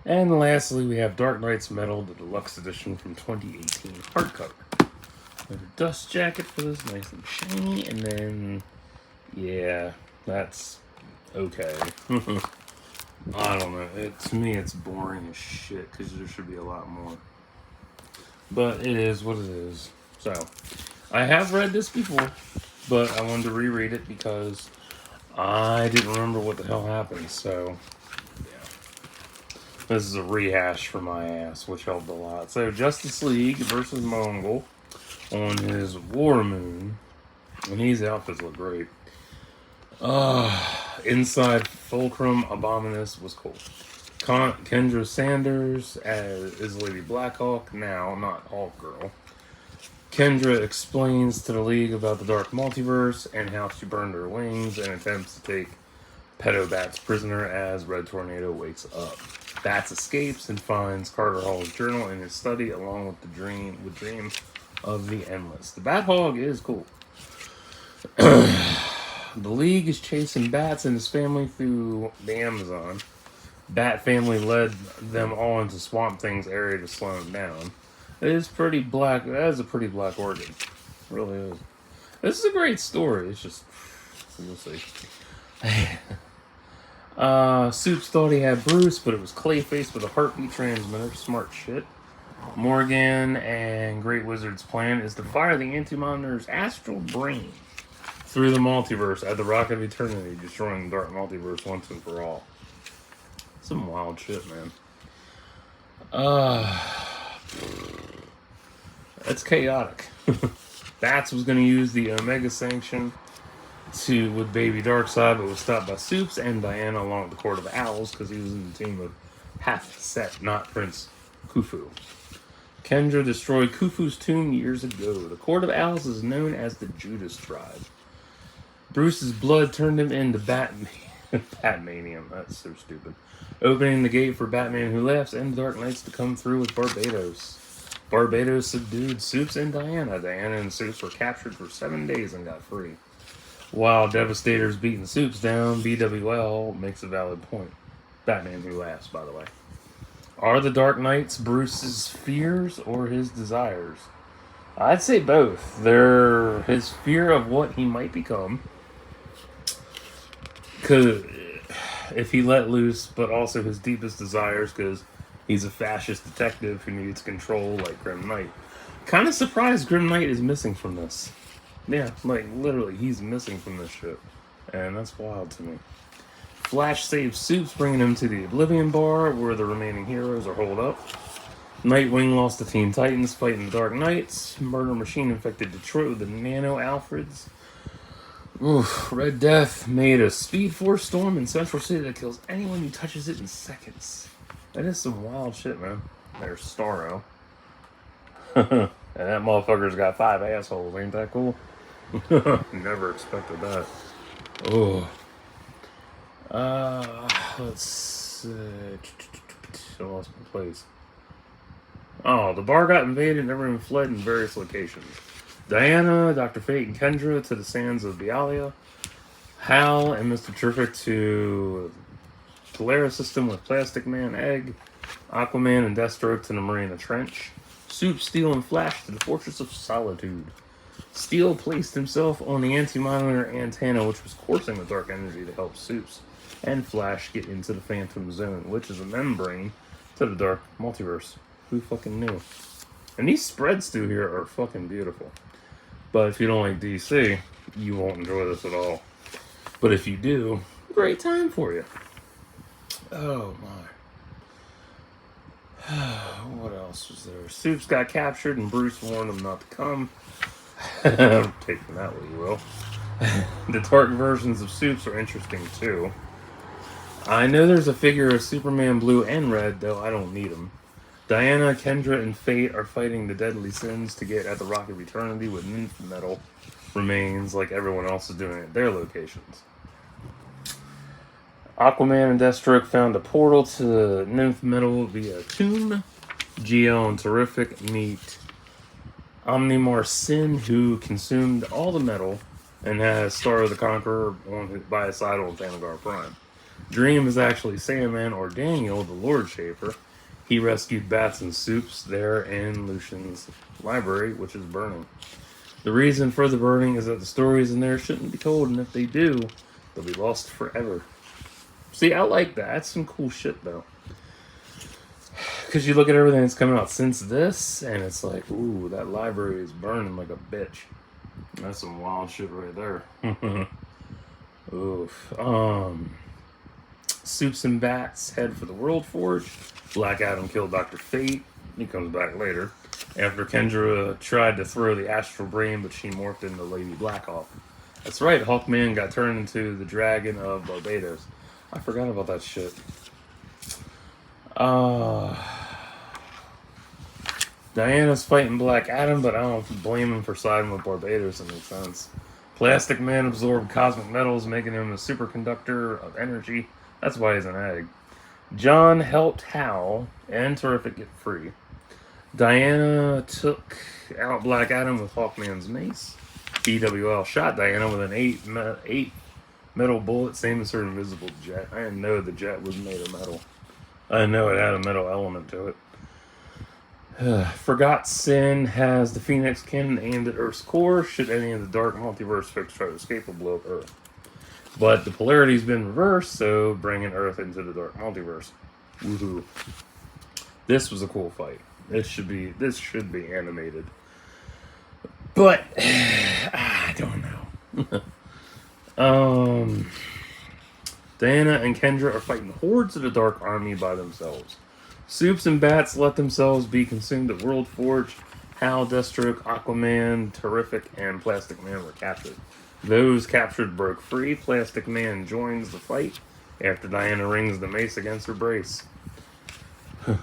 And lastly, we have Dark Knight's Metal, the Deluxe Edition from 2018 hardcover. With a dust jacket for this, nice and shiny, and then, yeah, that's okay. I don't know. To me, it's boring as shit because there should be a lot more. But it is what it is. So, I have read this before, but I wanted to reread it because I didn't remember what the hell happened. So, yeah. This is a rehash for my ass, which helped a lot. So, Justice League versus Mongol on his War Moon. And these outfits look great. Inside Fulcrum Abominus was cool. Kendra Sanders as is Lady Blackhawk, now not Hawk Girl. Kendra explains to the League about the Dark Multiverse and how she burned her wings and attempts to take Pedobats prisoner as Red Tornado wakes up. Bats escapes and finds Carter Hall's journal in his study along with the dream of the Endless. The Bat Hog is cool. The League is chasing Bats and his family through the Amazon. Bat family led them all into Swamp Thing's area to slow them down. It is pretty black. That is a pretty black organ. It really is. This is a great story. It's just, we'll see. Soups thought he had Bruce, but it was Clayface with a heartbeat transmitter. Smart shit. Morgan and Great Wizard's plan is to fire the Anti-Monitor's astral brain through the multiverse at the Rock of Eternity, destroying the Dark Multiverse once and for all. Some wild shit, man. That's chaotic. Bats was going to use the Omega Sanction with Baby Darkseid, but was stopped by Soups and Diana along with the Court of Owls because he was in the team of Half Set, not Prince Khufu. Kendra destroyed Khufu's tomb years ago. The Court of Owls is known as the Judas Tribe. Bruce's blood turned him into Batmanium. That's so stupid. Opening the gate for Batman Who Laughs and Dark Knights to come through with Barbados. Barbados subdued Soups and Diana. Diana and Soups were captured for 7 days and got free. While Devastator's beating Soups down, BWL makes a valid point. Batman Who Laughs, by the way. Are the Dark Knights Bruce's fears or his desires? I'd say both. They're his fear of what he might become, because if he let loose, but also his deepest desires, because he's a fascist detective who needs control like Grim Knight. Kind of surprised Grim Knight is missing from this. Yeah, like literally, he's missing from this shit. And that's wild to me. Flash saves Soups, bringing him to the Oblivion Bar, where the remaining heroes are holed up. Nightwing lost to Teen Titans fighting the Dark Knights. Murder Machine infected Detroit with the Nano Alfreds. Oof, Red Death made a Speed Force storm in Central City that kills anyone who touches it in seconds. That is some wild shit, man. There's Starro. And that motherfucker's got 5 assholes. Ain't that cool? Never expected that. Oh. Let's see. I lost my place. Oh, the bar got invaded and everyone fled in various locations. Diana, Dr. Fate, and Kendra to the sands of Bialia. Hal and Mr. Terrific to Polaris system with Plastic Man, Egg. Aquaman and Deathstroke to the Marina Trench. Soup, Steel, and Flash to the Fortress of Solitude. Steel placed himself on the Anti-Monitor antenna, which was coursing the dark energy to help Soups and Flash get into the Phantom Zone, which is a membrane to the Dark Multiverse. Who fucking knew? And these spreads through here are fucking beautiful. But if you don't like DC, you won't enjoy this at all. But if you do, great time for you. Oh my. What else was there? Soups got captured and Bruce warned him not to come. Take from that what you will. The dark versions of Soups are interesting too. I know there's a figure of Superman blue and red, though I don't need them. Diana, Kendra, and Fate are fighting the deadly sins to get at the Rock of Eternity with Nymph Metal remains like everyone else is doing at their locations. Aquaman and Deathstroke found a portal to Nymph Metal via Tomb. Geo and Terrific meet Omnimar Sin, who consumed all the metal and has Star of the Conqueror by his side on Thanagar Prime. Dream is actually Sandman or Daniel, the Lord Shaper. He rescued Bats and Soups there in Lucian's library, which is burning. The reason for the burning is that the stories in there shouldn't be told, and if they do, they'll be lost forever. See, I like that. That's some cool shit, though. Because you look at everything that's coming out since this, and it's like, ooh, that library is burning like a bitch. That's some wild shit right there. Oof. Soups and Bats head for the World Forge. Black Adam killed Dr. Fate. He comes back later. After Kendra tried to throw the Astral Brain, but she morphed into Lady Blackhawk. That's right, Hawkman got turned into the Dragon of Barbados. I forgot about that shit. Diana's fighting Black Adam, but I don't blame him for siding with Barbados. It makes sense. Plastic Man absorbed cosmic metals, making him a superconductor of energy. That's why he's an egg. John helped Hal and Terrific get free. Diana took out Black Adam with Hawkman's mace. BWL shot Diana with an 8 metal bullet, same as her invisible jet. I didn't know the jet was made of metal. I didn't know it had a metal element to it. Forgot Sin has the Phoenix cannon aimed at Earth's core. Should any of the Dark Multiverse folks try to escape, will blow up Earth. But the polarity's been reversed, so bringing Earth into the Dark Multiverse. Woohoo! This was a cool fight. This should be animated. But I don't know. Diana and Kendra are fighting hordes of the Dark Army by themselves. Soups and Bats let themselves be consumed at World Forge. Hal, Deathstroke, Aquaman, Terrific, and Plastic Man were captured. Those captured broke free. Plastic Man joins the fight after Diana rings the mace against her brace.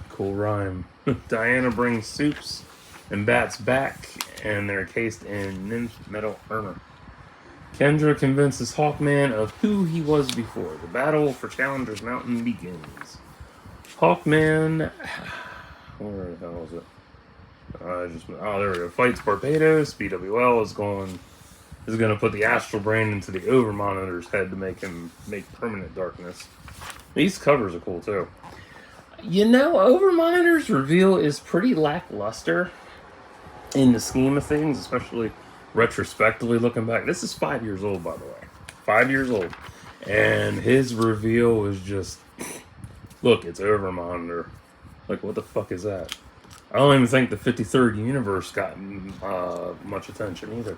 Cool rhyme. Diana brings Soups and Bats back, and they're cased in nymph metal armor. Kendra convinces Hawkman of who he was before. The battle for Challenger's Mountain begins. Hawkman, where the hell is it? There we go. Fights Barbados. BWL is going to put the Astral Brain into the Overmonitor's head to make him make permanent darkness. These covers are cool too. You know, Overmonitor's reveal is pretty lackluster in the scheme of things, especially retrospectively looking back. This is 5 years old, by the way. 5 years old. And his reveal was just, look, it's Overmonitor. Like, what the fuck is that? I don't even think the 53rd universe got much attention either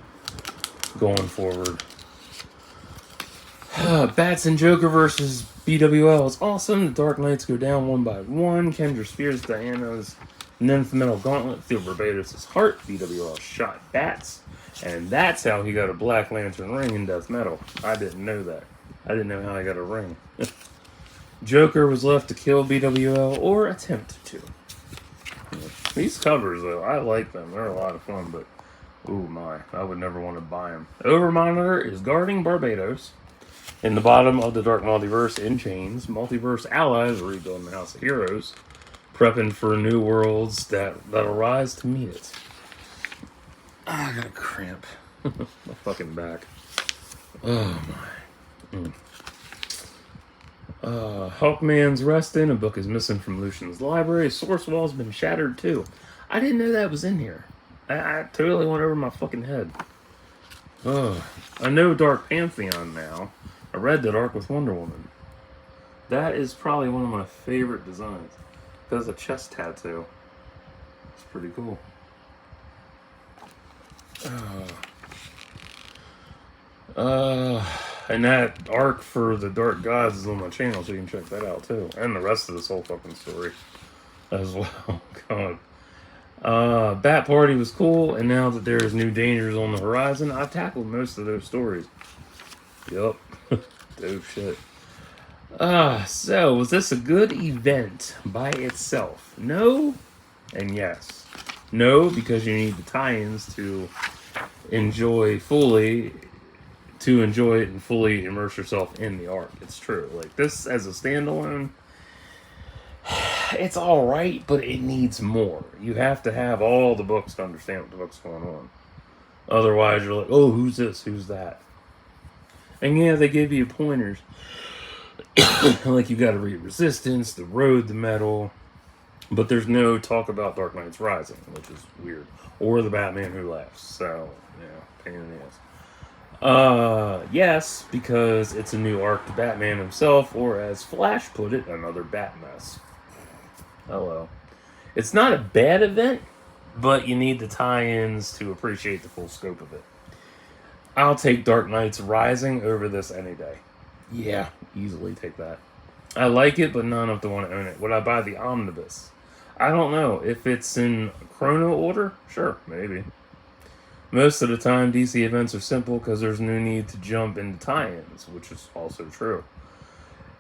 going forward. Bats and Joker versus BWL is awesome. The Dark Knights go down one by one. Kendra spears Diana's nymph metal gauntlet through Barbados' heart. BWL shot Bats, and that's how he got a Black Lantern ring in Death Metal. I didn't know that. I didn't know how he got a ring. Joker was left to kill BWL, or attempt to. These covers, though, I like them. They're a lot of fun, but ooh my, I would never want to buy them. Overmonitor is guarding Barbados. In the bottom of the Dark Multiverse in chains, multiverse allies are rebuilding the House of Heroes, prepping for new worlds that'll rise to meet it. I got a cramp. My fucking back. Oh my. Hawkman's resting. A book is missing from Lucian's library. Source wall's been shattered too. I didn't know that was in here. I totally went over my fucking head. I know Dark Pantheon now. I read that arc with Wonder Woman. That is probably one of my favorite designs. It has a chest tattoo. It's pretty cool. And that arc for the Dark Gods is on my channel, so you can check that out too. And the rest of this whole fucking story as well. God. Bat Party was cool, and now that there's new dangers on the horizon, I've tackled most of those stories. Yup. Dope shit. So, was this a good event by itself? No, and yes. No, because you need the tie-ins to enjoy it and fully immerse yourself in the arc. It's true. Like, this as a standalone, it's alright, but it needs more. You have to have all the books to understand what the book's going on. Otherwise, you're like, oh, who's this? Who's that? And yeah, they give you pointers Like, you got to read Resistance, The Road, The Metal, but there's no talk about Dark Knight's Rising, which is weird, or The Batman Who Laughs. So, yeah, pain in the ass. Yes, because it's a new arc to Batman himself, or as Flash put it, another Bat mess. Hello. It's not a bad event, but you need the tie-ins to appreciate the full scope of it. I'll take Dark Knight's Rising over this any day. Yeah, easily take that. I like it, but not enough to want to own it. Would I buy the omnibus? I don't know. If it's in chrono order, sure, maybe. Most of the time, DC events are simple because there's no need to jump into tie-ins, which is also true.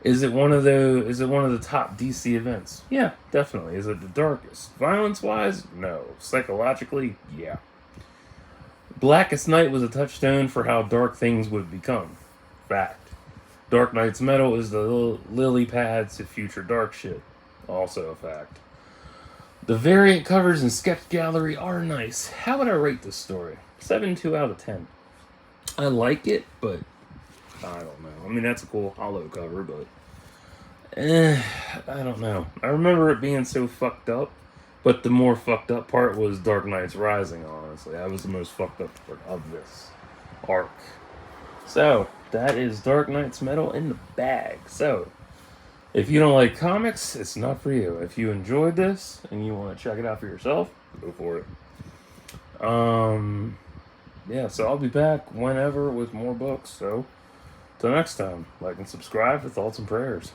Is it one of the top DC events? Yeah, definitely. Is it the darkest? Violence-wise, no. Psychologically, yeah. Blackest Night was a touchstone for how dark things would become. Fact. Dark Knight's Metal is the lily pad to future dark shit. Also a fact. The variant covers and sketch gallery are nice. How would I rate this story? 7.2 out of 10. I like it, but I don't know. I mean, that's a cool hollow cover, but I don't know. I remember it being so fucked up, but the more fucked up part was Dark Knight's Rising, honestly. That was the most fucked up part of this arc. So, that is Dark Knight's Metal in the bag. So, if you don't like comics, it's not for you. If you enjoyed this and you want to check it out for yourself, go for it. Yeah, so I'll be back whenever with more books. So, till next time, like and subscribe for thoughts and prayers.